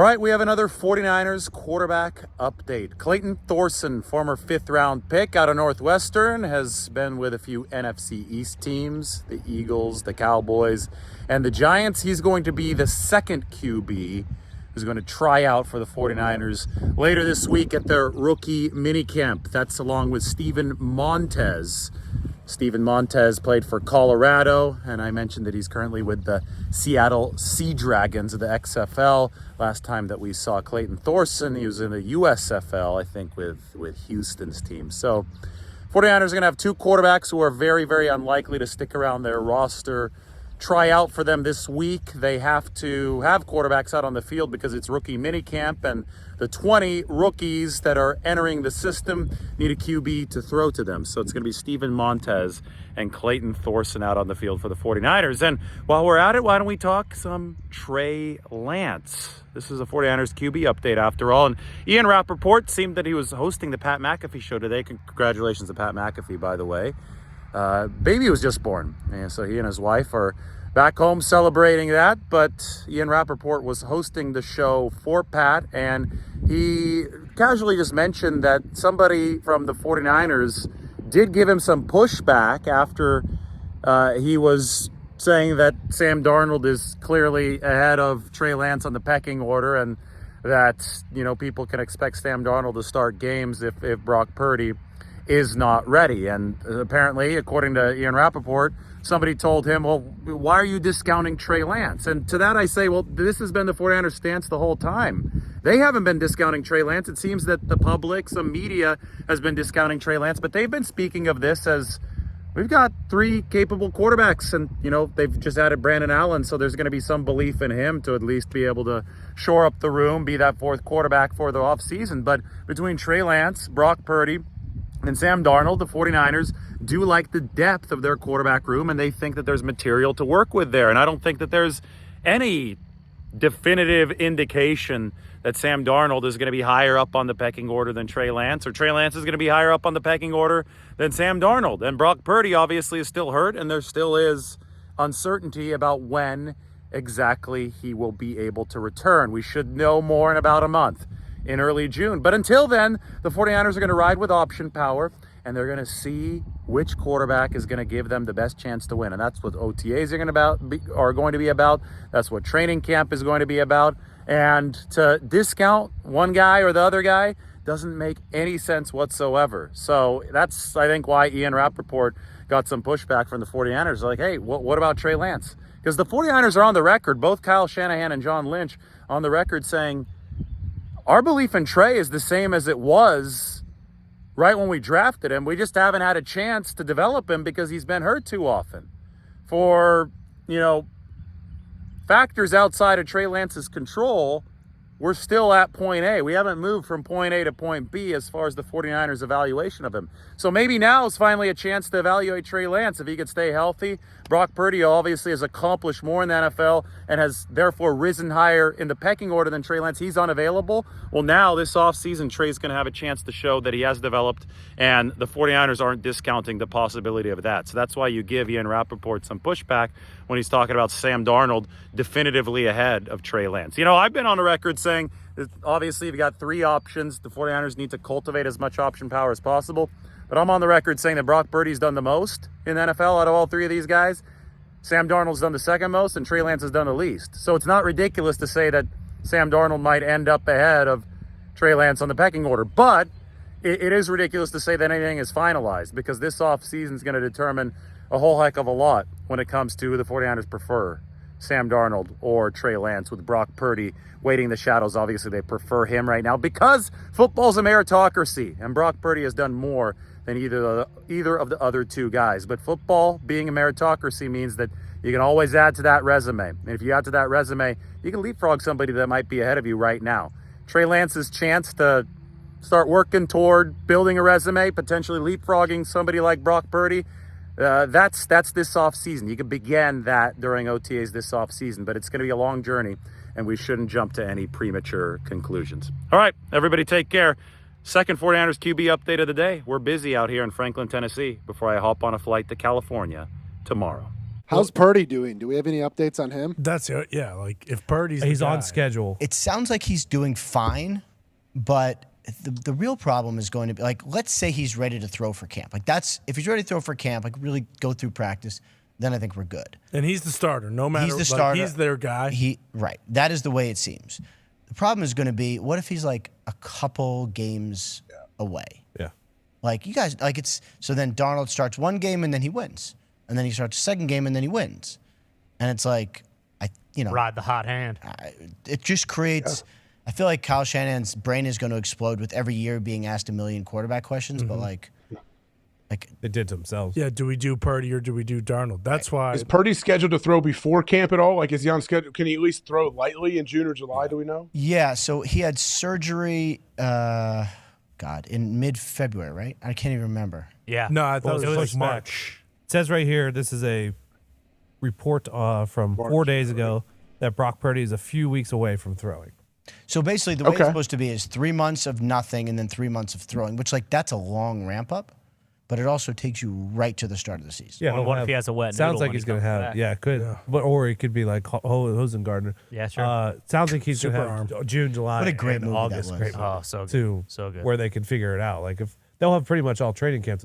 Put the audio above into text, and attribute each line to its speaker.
Speaker 1: All right, we have another 49ers quarterback update. Clayton Thorsen, former fifth-round pick out of Northwestern, has been with a few NFC East teams, the Eagles, the Cowboys, and the Giants. He's going to be the second QB who's going to try out for the 49ers later this week at their rookie minicamp. That's along with Steven Montez. Steven Montez played for Colorado, and I mentioned that he's currently with the Seattle Sea Dragons of the XFL. Last time that we saw Clayton Thorsen, he was in the USFL, I think, with Houston's team. So 49ers are going to have two quarterbacks who are very, very unlikely to stick around their roster. Try out for them this week. They have to have quarterbacks out on the field because it's rookie minicamp, and the 20 rookies that are entering the system need a QB to throw to them. So it's going to be Steven Montez and Clayton Thorsen out on the field for the 49ers. And while we're at it, why don't we talk some Trey Lance? This is a 49ers QB update after all. And Ian Rapoport seemed that he was hosting the Pat McAfee show today. Congratulations to Pat McAfee, by the way. Baby was just born, and so he and his wife are back home celebrating that. But Ian Rapoport was hosting the show for Pat, and he casually just mentioned that somebody from the 49ers did give him some pushback after he was saying that Sam Darnold is clearly ahead of Trey Lance on the pecking order, and that, you know, people can expect Sam Darnold to start games if Brock Purdy is not ready. And apparently, according to Ian Rapoport, somebody told him, well, why are you discounting Trey Lance? And to that I say, well, this has been the 49ers stance the whole time. They haven't been discounting Trey Lance. It seems that the public, some media, has been discounting Trey Lance, but they've been speaking of this as, we've got three capable quarterbacks, and, you know, they've just added Brandon Allen, so there's going to be some belief in him to at least be able to shore up the room, be that fourth quarterback for the offseason. But between Trey Lance, Brock Purdy, and Sam Darnold, the 49ers do like the depth of their quarterback room, and they think that there's material to work with there. And I don't think that there's any definitive indication that Sam Darnold is going to be higher up on the pecking order than Trey Lance, or Trey Lance is going to be higher up on the pecking order than Sam Darnold. And Brock Purdy obviously is still hurt, and there still is uncertainty about when exactly he will be able to return. We should know more in about a month, in early June. But until then, the 49ers are going to ride with option power, and they're going to see which quarterback is going to give them the best chance to win. And that's what OTAs are going to be about. That's what training camp is going to be about. And to discount one guy or the other guy doesn't make any sense whatsoever. So that's, I think, why Ian Rapoport got some pushback from the 49ers. Like, hey, what about Trey Lance? Because the 49ers are on the record, both Kyle Shanahan and John Lynch on the record saying, our belief in Trey is the same as it was right when we drafted him. We just haven't had a chance to develop him because he's been hurt too often. For, you know, factors outside of Trey Lance's control, we're still at point A. We haven't moved from point A to point B as far as the 49ers evaluation of him. So maybe now is finally a chance to evaluate Trey Lance if he could stay healthy. Brock Purdy obviously has accomplished more in the NFL and has therefore risen higher in the pecking order than Trey Lance. He's unavailable. Well, now this offseason, Trey's going to have a chance to show that he has developed, and the 49ers aren't discounting the possibility of that. So that's why you give Ian Rapoport some pushback when he's talking about Sam Darnold definitively ahead of Trey Lance. You know, I've been on the record saying that obviously you've got three options. The 49ers need to cultivate as much option power as possible. But I'm on the record saying that Brock Purdy's done the most in the NFL out of all three of these guys. Sam Darnold's done the second most, and Trey Lance has done the least. So it's not ridiculous to say that Sam Darnold might end up ahead of Trey Lance on the pecking order. But it is ridiculous to say that anything is finalized, because this offseason is going to determine a whole heck of a lot when it comes to who the 49ers prefer, Sam Darnold or Trey Lance, with Brock Purdy waiting in the shadows. Obviously, they prefer him right now because football's a meritocracy, and Brock Purdy has done more than either of the other two guys. But football being a meritocracy means that you can always add to that resume. And if you add to that resume, you can leapfrog somebody that might be ahead of you right now. Trey Lance's chance to start working toward building a resume, potentially leapfrogging somebody like Brock Purdy, that's this offseason. You can begin that during OTAs this offseason, but it's going to be a long journey, and we shouldn't jump to any premature conclusions. All right, everybody take care. Second 49ers QB update of the day. We're busy out here in Franklin, Tennessee before I hop on a flight to California tomorrow.
Speaker 2: How's Purdy doing? Do we have any updates on him?
Speaker 3: That's it. Yeah, like if Purdy's
Speaker 4: He's
Speaker 3: the guy,
Speaker 4: on schedule.
Speaker 5: It sounds like he's doing fine, but the real problem is going to be, like, let's say he's ready to throw for camp. Like, if he's ready to throw for camp, like really go through practice, then I think we're good.
Speaker 3: And he's the starter, no matter.
Speaker 5: He's the
Speaker 3: like,
Speaker 5: starter.
Speaker 3: He's their guy.
Speaker 5: Right. That is the way it seems. The problem is going to be, what if he's like a couple games away?
Speaker 4: Yeah.
Speaker 5: Like, you guys, like, so then Darnold starts one game and then he wins. And then he starts a second game and then he wins. And it's like,
Speaker 6: ride the hot hand.
Speaker 5: It just creates. I feel like Kyle Shanahan's brain is going to explode with every year being asked a million quarterback questions. But like
Speaker 4: They did to themselves.
Speaker 3: Yeah, do we do Purdy or do we do Darnold? That's why.
Speaker 7: Is Purdy scheduled to throw before camp at all? Like, is he on schedule? Can he at least throw lightly in June or July? Do we know?
Speaker 5: Yeah, so he had surgery, in mid-February, right? I can't even remember.
Speaker 6: Yeah.
Speaker 3: No, I thought it was like
Speaker 4: back.
Speaker 3: March.
Speaker 4: It says right here, this is a report from 4 days ago that Brock Purdy is a few weeks away from throwing.
Speaker 5: So basically, the way it's supposed to be is 3 months of nothing and then 3 months of throwing, which, like, that's a long ramp up, but it also takes you right to the start of the season.
Speaker 4: Yeah,
Speaker 6: Well, what if he has a wet
Speaker 4: sounds
Speaker 6: noodle
Speaker 4: like
Speaker 6: when
Speaker 4: he's
Speaker 6: he
Speaker 4: going to
Speaker 6: comes
Speaker 4: have
Speaker 6: back?
Speaker 4: yeah, it could. But or it could be like Hosengardner.
Speaker 6: Yeah, sure.
Speaker 4: Sounds like he's going
Speaker 3: Super
Speaker 4: to have
Speaker 3: arm.
Speaker 4: June, July,
Speaker 5: What a great
Speaker 4: and
Speaker 5: movie that
Speaker 4: August.
Speaker 5: was.
Speaker 4: Great
Speaker 6: Oh, so good.
Speaker 4: to
Speaker 6: So good.
Speaker 4: where they can figure it out. Like if they'll have pretty much all training camps